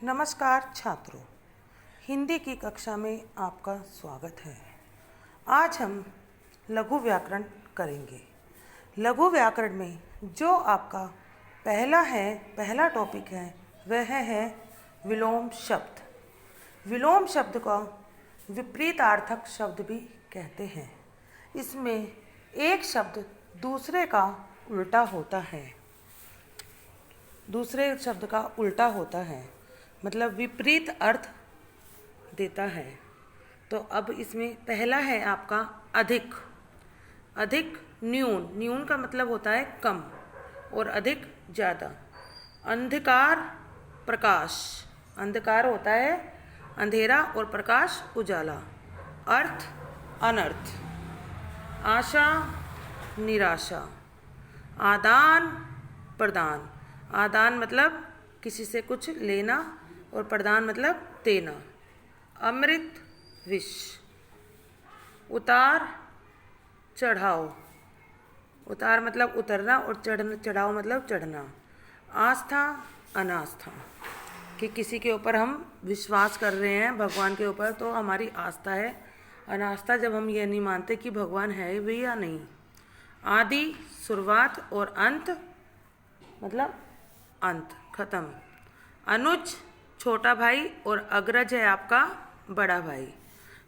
नमस्कार छात्रों, हिंदी की कक्षा में आपका स्वागत है। आज हम लघु व्याकरण करेंगे। लघु व्याकरण में जो आपका पहला टॉपिक है वह है विलोम शब्द। विलोम शब्द का विपरीतार्थक शब्द भी कहते हैं। इसमें एक शब्द दूसरे का उल्टा होता है, मतलब विपरीत अर्थ देता है। तो अब इसमें पहला है आपका अधिक। अधिक न्यून, न्यून का मतलब होता है कम और अधिक ज़्यादा। अंधकार प्रकाश, अंधकार होता है अंधेरा और प्रकाश उजाला। अर्थ अनर्थ। आशा निराशा। आदान प्रदान, आदान मतलब किसी से कुछ लेना और प्रदान मतलब देना। अमृत विष। उतार चढ़ाओ, उतार मतलब उतरना और चढ़ाओ मतलब चढ़ना। आस्था अनास्था, कि किसी के ऊपर हम विश्वास कर रहे हैं भगवान के ऊपर तो हमारी आस्था है। अनास्था जब हम ये नहीं मानते कि भगवान है भी या नहीं। आदि शुरुआत और अंत मतलब अंत, खत्म। अनुज छोटा भाई और अग्रज है आपका बड़ा भाई।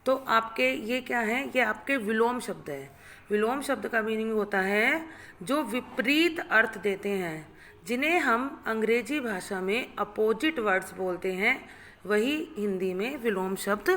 तो आपके ये क्या है, ये आपके विलोम शब्द है। विलोम शब्द का मीनिंग होता है जो विपरीत अर्थ देते हैं, जिन्हें हम अंग्रेजी भाषा में अपोजिट वर्ड्स बोलते हैं, वही हिंदी में विलोम शब्द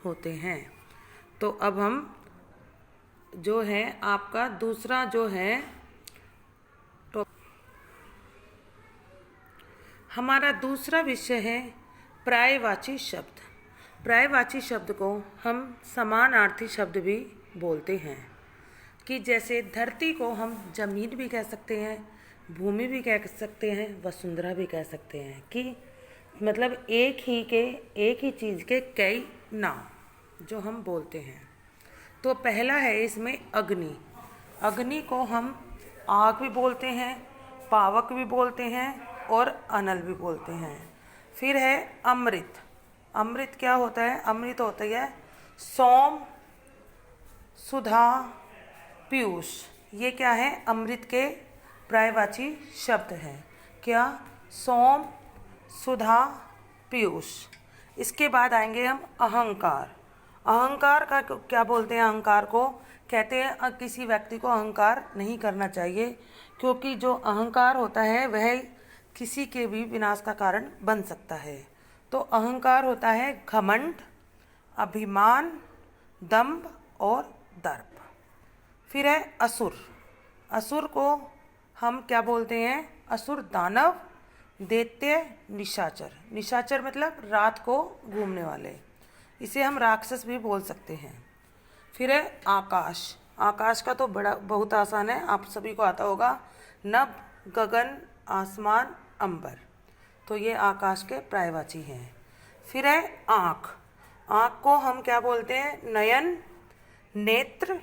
होते हैं। तो अब हम जो है आपका दूसरा जो है हमारा दूसरा विषय है पर्यायवाची शब्द। पर्यायवाची शब्द को हम समानार्थी शब्द भी बोलते हैं, कि जैसे धरती को हम जमीन भी कह सकते हैं, भूमि भी कह सकते हैं, वसुंधरा भी कह सकते हैं, कि मतलब एक ही चीज़ के कई नाम जो हम बोलते हैं। तो पहला है इसमें अग्नि। अग्नि को हम आग भी बोलते हैं, पावक भी बोलते हैं और अनल भी बोलते हैं। फिर है अमृत। अमृत क्या होता है? अमृत होता है सोम, सुधा, पीयूष। ये क्या है? अमृत के पर्यायवाची शब्द हैं। क्या? सोम, सुधा, पीयूष। इसके बाद आएंगे हम अहंकार। अहंकार का क्या बोलते हैं? अहंकार को कहते हैं किसी व्यक्ति को अहंकार नहीं करना चाहिए, क्योंकि जो अहंकार होता है वह किसी के भी विनाश का कारण बन सकता है। तो अहंकार होता है घमंड, अभिमान, दंभ और दर्प। फिर है असुर। असुर को हम क्या बोलते हैं? असुर दानव, दैत्य, निशाचर। निशाचर मतलब रात को घूमने वाले, इसे हम राक्षस भी बोल सकते हैं। फिर है आकाश। आकाश का तो बहुत आसान है, आप सभी को आता होगा। नभ, गगन, आसमान, अंबर। तो ये आकाश के पर्यायवाची हैं। फिर है आँख। आँख को हम क्या बोलते हैं? नयन, नेत्र,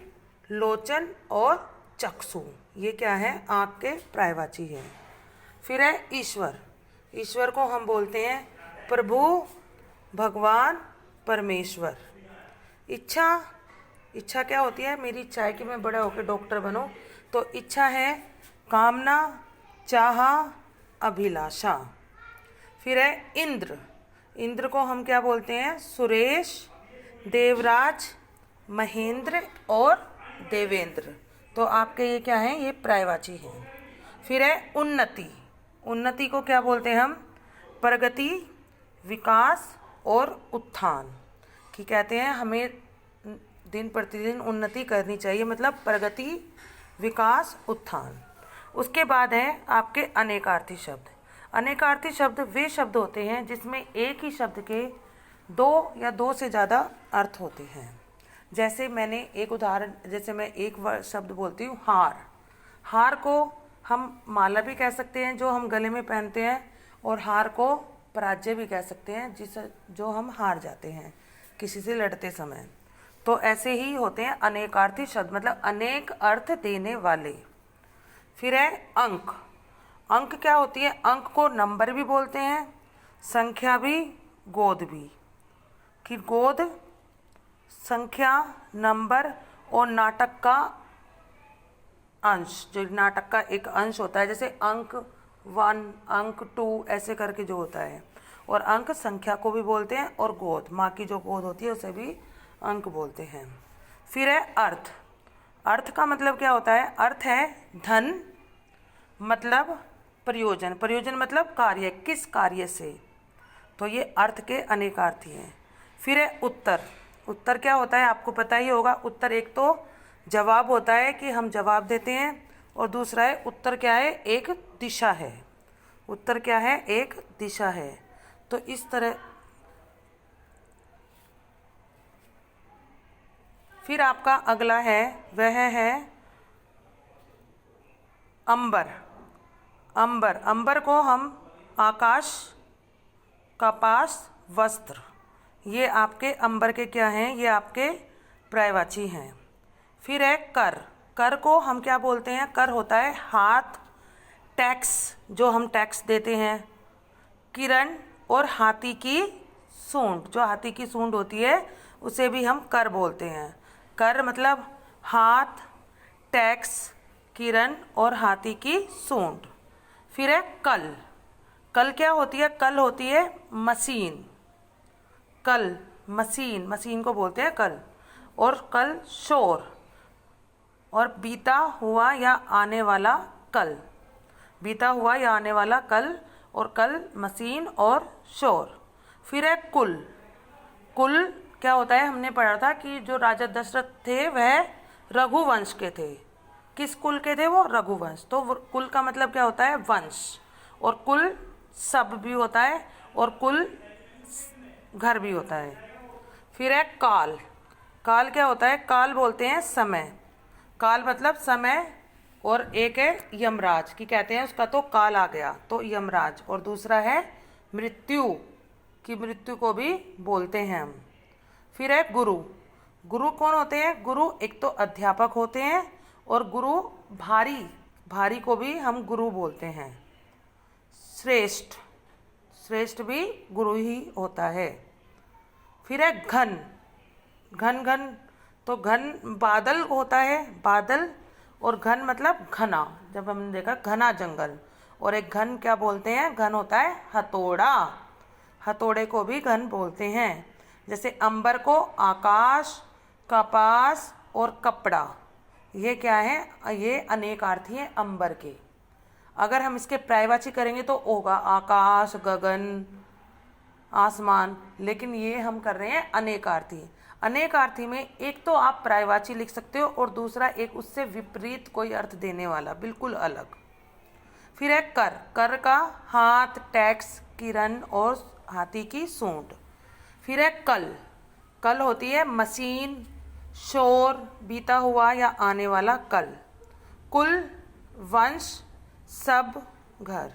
लोचन और चक्षु। ये क्या है? आँख के पर्यायवाची हैं। फिर है ईश्वर। ईश्वर को हम बोलते हैं प्रभु, भगवान, परमेश्वर। इच्छा। इच्छा क्या होती है? मेरी इच्छा है कि मैं बड़ा होकर डॉक्टर बनूं, तो इच्छा है कामना, चाह, अभिलाषा। फिर है इंद्र। इंद्र को हम क्या बोलते हैं? सुरेश, देवराज, महेंद्र और देवेंद्र। तो आपके ये क्या हैं? ये पर्यायवाची हैं। फिर है उन्नति। उन्नति को क्या बोलते हैं हम? प्रगति, विकास और उत्थान। कि कहते हैं हमें दिन प्रतिदिन उन्नति करनी चाहिए, मतलब प्रगति, विकास, उत्थान। उसके बाद है आपके अनेकार्थी शब्द। अनेकार्थी शब्द वे शब्द होते हैं जिसमें एक ही शब्द के दो या दो से ज़्यादा अर्थ होते हैं। जैसे मैंने एक उदाहरण, जैसे मैं एक शब्द बोलती हूँ हार। हार को हम माला भी कह सकते हैं जो हम गले में पहनते हैं, और हार को पराजय भी कह सकते हैं जो हम हार जाते हैं किसी से लड़ते समय। तो ऐसे ही होते हैं अनेकार्थी शब्द, मतलब अनेक अर्थ देने वाले। फिर है अंक। अंक क्या होती है? अंक को नंबर भी बोलते हैं, संख्या भी, गोद भी, कि गोद संख्या, नंबर और नाटक का अंश, जो नाटक का एक अंश होता है, जैसे अंक 1, अंक 2 ऐसे करके जो होता है। और अंक संख्या को भी बोलते हैं, और गोद, माँ की जो गोद होती है उसे भी अंक बोलते हैं। फिर है अर्थ। अर्थ का मतलब क्या होता है? अर्थ है धन, मतलब प्रयोजन, प्रयोजन मतलब कार्य, किस कार्य से, तो ये अर्थ के अनेकार्थी हैं। फिर है उत्तर। उत्तर क्या होता है आपको पता ही होगा। उत्तर एक तो जवाब होता है कि हम जवाब देते हैं, और दूसरा है उत्तर क्या है? एक दिशा है। उत्तर क्या है? एक दिशा है। तो इस तरह फिर आपका अगला है वह है अंबर। अंबर, अंबर को हम आकाश, कपास, वस्त्र, ये आपके अंबर के क्या हैं? ये आपके पर्यायवाची हैं। फिर है कर। कर को हम क्या बोलते हैं? कर होता है हाथ, टैक्स, जो हम टैक्स देते हैं, किरण और हाथी की सूंड, जो हाथी की सूंड होती है उसे भी हम कर बोलते हैं। कर मतलब हाथ, टैक्स, किरण और हाथी की सूंड। फिर है कल। कल क्या होती है? कल होती है मशीन। कल, मशीन, मशीन को बोलते हैं कल। और कल शोर, और बीता हुआ या आने वाला कल, बीता हुआ या आने वाला कल, और कल मशीन और शोर। फिर है कुल। कुल क्या होता है? हमने पढ़ा था कि जो राजा दशरथ थे वह रघुवंश के थे। किस कुल के थे वो? रघुवंश। तो कुल का मतलब क्या होता है? वंश। और कुल सब भी होता है, और कुल घर भी होता है। फिर है काल। काल क्या होता है? काल बोलते हैं समय। काल मतलब समय। और एक है यमराज, की कहते हैं उसका तो काल आ गया, तो यमराज। और दूसरा है मृत्यु, की मृत्यु को भी बोलते हैं हम। फिर है गुरु। गुरु कौन होते हैं? गुरु एक तो अध्यापक होते हैं, और गुरु भारी, भारी को भी हम गुरु बोलते हैं। श्रेष्ठ, श्रेष्ठ भी गुरु ही होता है। फिर है घन। घन, घन तो घन बादल होता है, बादल। और घन मतलब घना, जब हमने देखा घना जंगल। और एक घन क्या बोलते हैं? घन होता है हथौड़ा, हथौड़े को भी घन बोलते हैं। जैसे अंबर को आकाश, कपास और कपड़ा, ये क्या है? ये अनेकार्थी हैं अंबर के। अगर हम इसके पर्यायवाची करेंगे तो होगा आकाश, गगन, आसमान, लेकिन ये हम कर रहे हैं अनेकार्थी। अनेकार्थी में एक तो आप पर्यायवाची लिख सकते हो, और दूसरा एक उससे विपरीत कोई अर्थ देने वाला, बिल्कुल अलग। फिर है कर। कर का हाथ, टैक्स, किरण और हाथी की सूंड। फिर है कल। कल होती है मशीन, शोर, बीता हुआ या आने वाला कल। कुल, वंश, सब, घर।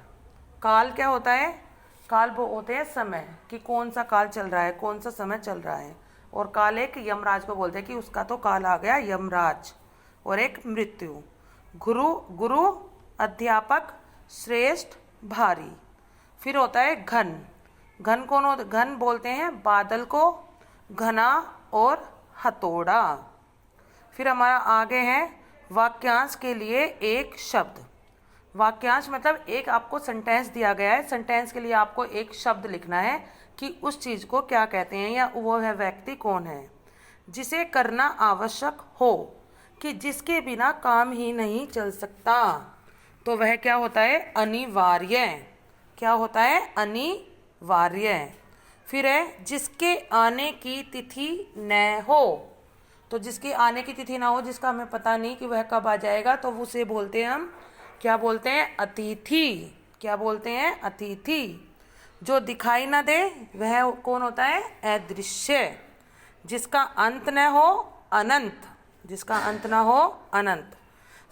काल क्या होता है? काल वो होते हैं समय, कि कौन सा काल चल रहा है, कौन सा समय चल रहा है। और काल एक यमराज को बोलते हैं कि उसका तो काल आ गया, यमराज। और एक मृत्यु। गुरु, गुरु अध्यापक, श्रेष्ठ, भारी। फिर होता है घन। घन कौन होता? घन बोलते हैं बादल को, घना और हथौड़ा। फिर हमारा आगे है वाक्यांश के लिए एक शब्द। वाक्यांश मतलब एक आपको सेंटेंस दिया गया है, सेंटेंस के लिए आपको एक शब्द लिखना है कि उस चीज़ को क्या कहते हैं, या वो है व्यक्ति कौन है। जिसे करना आवश्यक हो, कि जिसके बिना काम ही नहीं चल सकता, तो वह क्या होता है? अनिवार्य। क्या होता है? अनिवार्य। फिर है जिसके आने की तिथि न हो। तो जिसके आने की तिथि ना हो, जिसका हमें पता नहीं कि वह कब आ जाएगा, तो उसे बोलते हैं हम, क्या बोलते हैं? अतिथि। क्या बोलते हैं? अतिथि। जो दिखाई ना दे वह कौन होता है? अदृश्य। जिसका अंत न हो, अनंत। जिसका अंत ना हो, अनंत।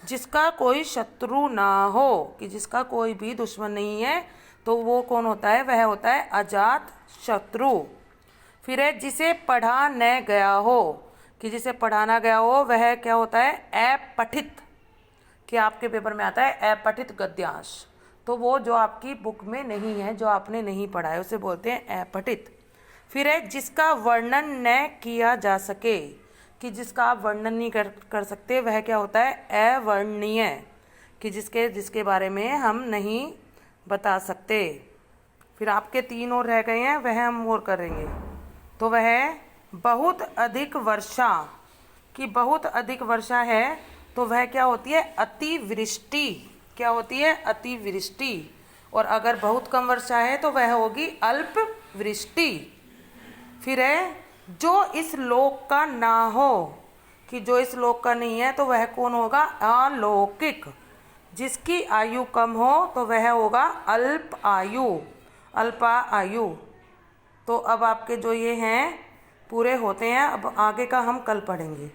जिसका कोई शत्रु ना हो, कि जिसका कोई भी दुश्मन नहीं है, तो वो कौन होता है? वह होता है अजात शत्रु। फिर है जिसे पढ़ा न गया हो, कि जिसे पढ़ाना गया हो वह क्या होता है? अपठित, कि आपके पेपर में आता है अपठित गद्यांश। तो वो जो आपकी बुक में नहीं है, जो आपने नहीं पढ़ा है, उसे बोलते हैं अपठित। फिर है जिसका वर्णन न किया जा सके, कि जिसका आप वर्णन नहीं कर सकते, वह क्या होता है? अवर्णनीय, कि जिसके बारे में हम नहीं बता सकते। फिर आपके 3 और रह गए हैं, वह हम और करेंगे। तो वह है बहुत अधिक वर्षा, कि बहुत अधिक वर्षा है तो वह क्या होती है? अतिवृष्टि। क्या होती है? अतिवृष्टि। और अगर बहुत कम वर्षा है तो वह होगी अल्प वृष्टि। फिर है जो इस लोक का ना हो, कि जो इस लोक का नहीं है तो वह कौन होगा? अलौकिक। जिसकी आयु कम हो तो वह होगा अल्प आयु, अल्पा आयु। तो अब आपके जो ये हैं पूरे होते हैं। अब आगे का हम कल पढ़ेंगे।